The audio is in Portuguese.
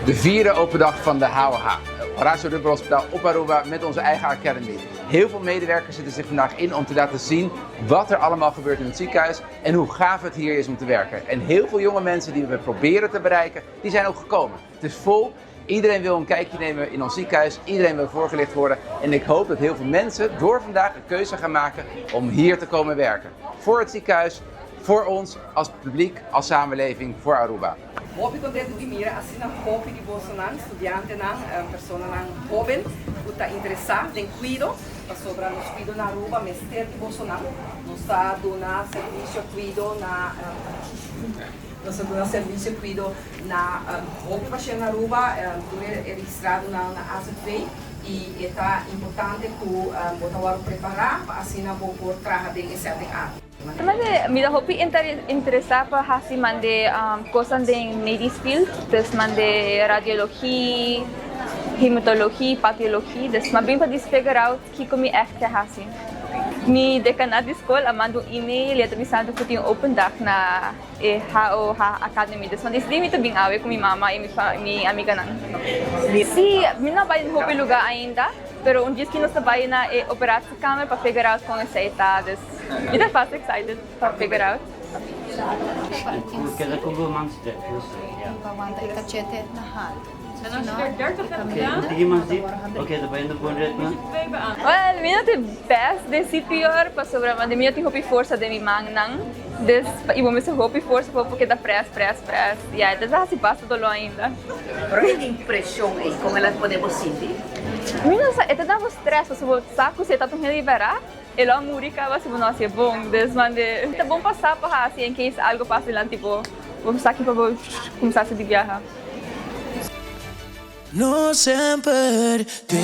De vierde open dag van de HOH, Horacio Duper Hospitaal op Aruba met onze eigen academy. Heel veel medewerkers zitten zich vandaag in om te laten zien wat er allemaal gebeurt in het ziekenhuis en hoe gaaf het hier is om te werken. En heel veel jonge mensen die we proberen te bereiken, die zijn ook gekomen. Het is vol, iedereen wil een kijkje nemen in ons ziekenhuis, iedereen wil voorgelicht worden. En ik hoop dat heel veel mensen door vandaag een keuze gaan maken om hier te komen werken. Voor het ziekenhuis, voor ons als publiek, als samenleving, voor Aruba. Hobby ko dentro de mira assim na hobby de Bolsonaro, estudiante na persona na joven, que está interessada em cuido, sobre nos cuido na Aruba, mestre de Bolsonaro, nos está dando serviço cuido na nós dando serviço cuido na hobby para na Aruba, é registrado na ACV e está importante que o botawaro preparar assim na vou por trabalhar de esse ano. Me hopi interesa pa hasi mande kosan ding medis field, des mande radiologie, hematologie, pathologie, des mabim pa dis figure out ki ko mi echt hasi. Mi dekanat di school amando email ya tabi ko yung open dak na HOH Academy des man dis di mi to bing awe ko mi mama e mi amiga nang. Si mina ba yung hopi lugar ainda, pero un dia que nós trabalhamos na operar a câmera para figure out com as etadas. Me dá fast excited para figure out. Kada ko man sa Pawanta ikachete na hal. Okay, da bem no bom red man. Well, minha te best de pior para sobre a minha te hopi força de mi mangnang. Des ibo me se hopi força porque da press. Yeah, das assim passa dolo ainda. Pero qué impresión es cómo las podemos sentir. Minha sa eta dava stress para saco se tá tão liberar. Ele amurica vai se nossa é bom, des mande. Tá bom passar para assim em case algo passa lá tipo, vamos aqui para começar a viajar. No sempre te